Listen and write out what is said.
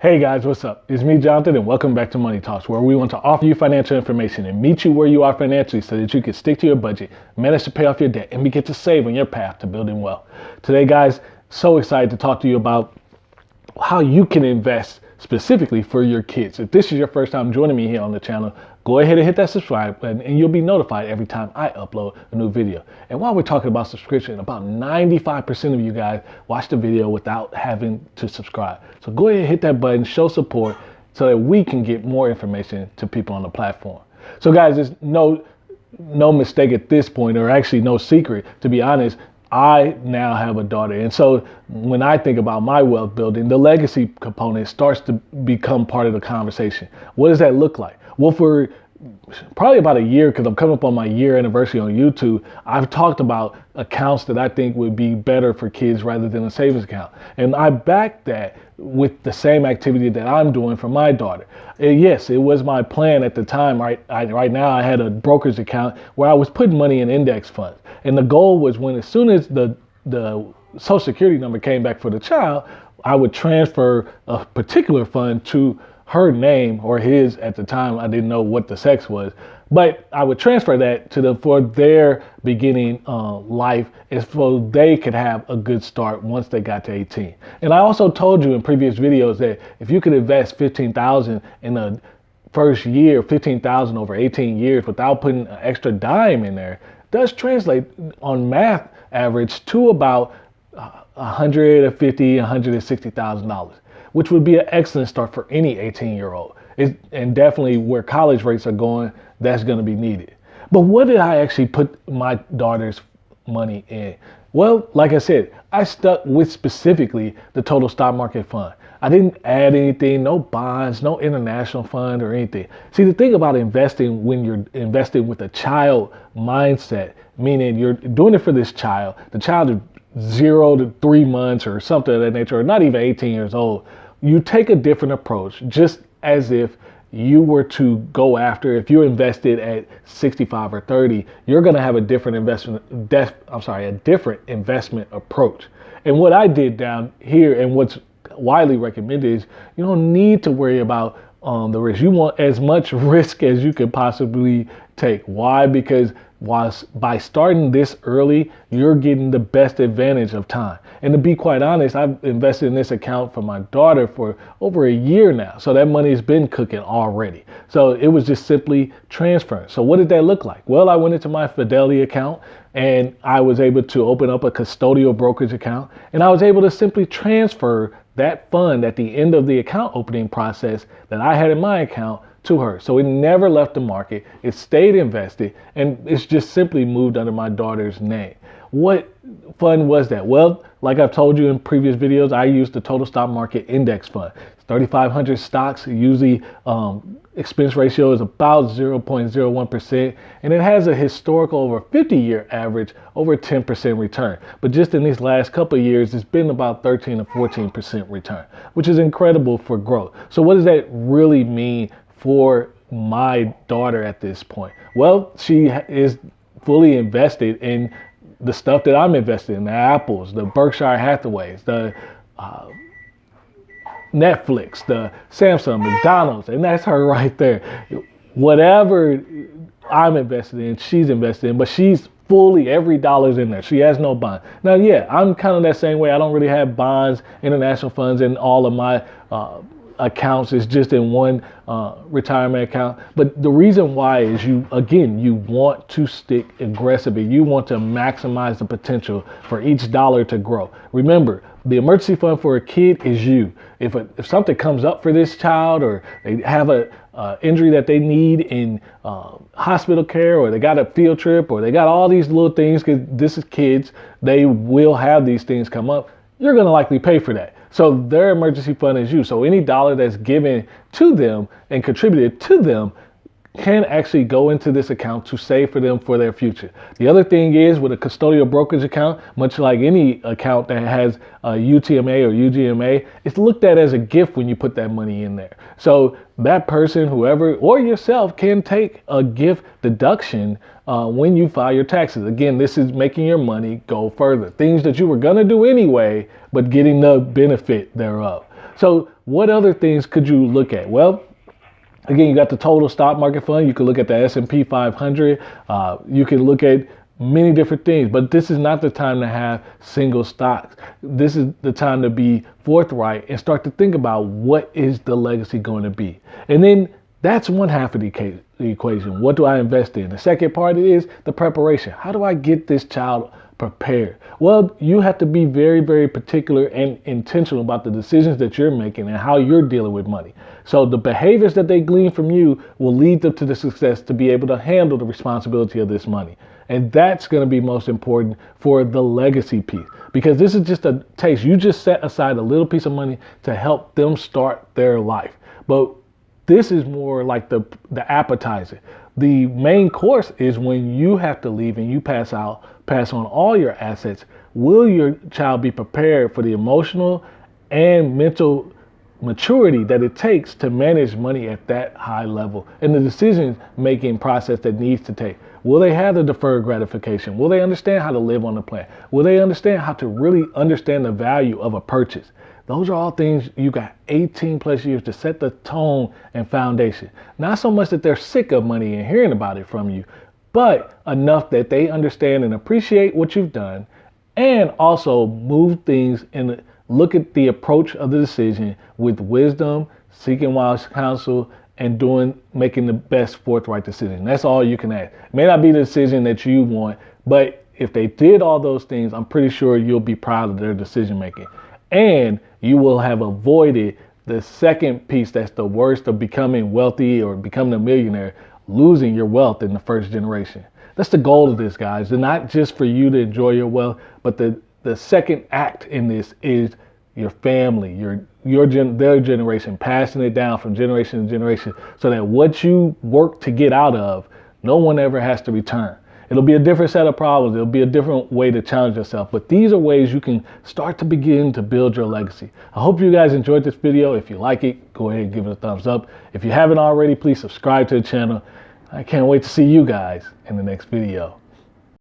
Hey guys, what's up? It's me, Jonathan, and welcome back to Money Talks, where we want to offer you financial information and meet you where you are financially so that you can stick to your budget, manage to pay off your debt, and begin to save on your path to building wealth. Today, guys, so excited to talk to you about how you can invest specifically for your kids. If this is your first time joining me here on the channel, go ahead and hit that subscribe button and you'll be notified every time I upload a new video. And while we're talking about subscription, about 95% of you guys watch the video without having to subscribe. So go ahead and hit that button, show support so that we can get more information to people on the platform. So guys, there's no mistake at this point, or actually no secret, to be honest. I now have a daughter. And so when I think about my wealth building, the legacy component starts to become part of the conversation. What does that look like? Well, for probably about a year, because I'm coming up on my year anniversary on YouTube, I've talked about accounts that I think would be better for kids rather than a savings account. And I back that with the same activity that I'm doing for my daughter. And yes, it was my plan at the time. Right now, I had a brokerage account where I was putting money in index funds. And the goal was as soon as the Social Security number came back for the child, I would transfer a particular fund to her name, or his at the time. I didn't know what the sex was, but I would transfer that to them for their beginning life, and so they could have a good start once they got to 18. And I also told you in previous videos that if you could invest $15,000 in the first year, $15,000 over 18 years without putting an extra dime in there, does translate on math average to about $150,000, $160,000. which would be an excellent start for any 18-year-old. And definitely where college rates are going, that's going to be needed. But what did I actually put my daughter's money in? Well, like I said, I stuck with specifically the total stock market fund. I didn't add anything, no bonds, no international fund or anything. See, the thing about investing when you're investing with a child mindset, meaning you're doing it for this child, the child is 0 to 3 months or something of that nature, or not even 18 years old, you take a different approach, just as if you were to go after, if you're invested at 65 or 30, you're going to have a different investment approach. And what I did down here, and what's widely recommended, is you don't need to worry about the risk. You want as much risk as you could possibly take. Why? Because by starting this early, you're getting the best advantage of time. And to be quite honest, I've invested in this account for my daughter for over a year now. So that money's been cooking already. So it was just simply transferring. So what did that look like? Well, I went into my Fidelity account and I was able to open up a custodial brokerage account, and I was able to simply transfer that fund at the end of the account opening process that I had in my account to her. So it never left the market. It stayed invested, and it's just simply moved under my daughter's name. What fund was that? Well, like I've told you in previous videos, I use the total stock market index fund. It's 3,500 stocks. Usually expense ratio is about 0.01%, and it has a historical over 50-year average over 10% return. But just in these last couple of years, it's been about 13 to 14% return, which is incredible for growth. So what does that really mean for my daughter at this point? Well, she is fully invested in the stuff that I'm invested in, the Apples, the Berkshire Hathaways, the Netflix, the Samsung, McDonald's, and that's her right there. Whatever I'm invested in, she's invested in, but she's fully, every dollar's in there. She has no bond. Now, yeah, I'm kind of that same way. I don't really have bonds, international funds in all of my accounts. Is just in one retirement account. But the reason why is you want to stick aggressively. You want to maximize the potential for each dollar to grow. Remember, the emergency fund for a kid is you. If something comes up for this child, or they have a injury that they need in hospital care, or they got a field trip, or they got all these little things, because this is kids, they will have these things come up, you're going to likely pay for that. So their emergency fund is you. So any dollar that's given to them and contributed to them can actually go into this account to save for them for their future. The other thing is, with a custodial brokerage account, much like any account that has a UTMA or UGMA, it's looked at as a gift when you put that money in there. So that person, whoever, or yourself, can take a gift deduction when you file your taxes. Again, this is making your money go further. Things that you were gonna do anyway, but getting the benefit thereof. So what other things could you look at? Well, again, you got the total stock market fund. You can look at the S&P 500. You can look at many different things, but this is not the time to have single stocks. This is the time to be forthright and start to think about what is the legacy going to be. And then that's one half of the equation. What do I invest in? The second part is the preparation. How do I get this child prepared? Well, you have to be very, very particular and intentional about the decisions that you're making and how you're dealing with money. So the behaviors that they glean from you will lead them to the success to be able to handle the responsibility of this money. And that's going to be most important for the legacy piece, because this is just a taste. You just set aside a little piece of money to help them start their life. But this is more like the appetizer. The main course is when you have to leave and you pass on all your assets. Will your child be prepared for the emotional and mental maturity that it takes to manage money at that high level and the decision making process that needs to take? Will they have the deferred gratification? Will they understand how to live on the plan? Will they understand how to really understand the value of a purchase? Those are all things you got 18 plus years to set the tone and foundation. Not so much that they're sick of money and hearing about it from you, but enough that they understand and appreciate what you've done, and also move things and look at the approach of the decision with wisdom, seeking wise counsel, and making the best forthright decision. That's all you can ask. It may not be the decision that you want, but if they did all those things, I'm pretty sure you'll be proud of their decision making. And you will have avoided the second piece that's the worst of becoming wealthy or becoming a millionaire, losing your wealth in the first generation. That's the goal of this, guys. And not just for you to enjoy your wealth, but the second act in this is your family, their generation, passing it down from generation to generation, so that what you work to get out of, no one ever has to return. It'll be a different set of problems. It'll be a different way to challenge yourself. But these are ways you can start to begin to build your legacy. I hope you guys enjoyed this video. If you like it, go ahead and give it a thumbs up. If you haven't already, please subscribe to the channel. I can't wait to see you guys in the next video.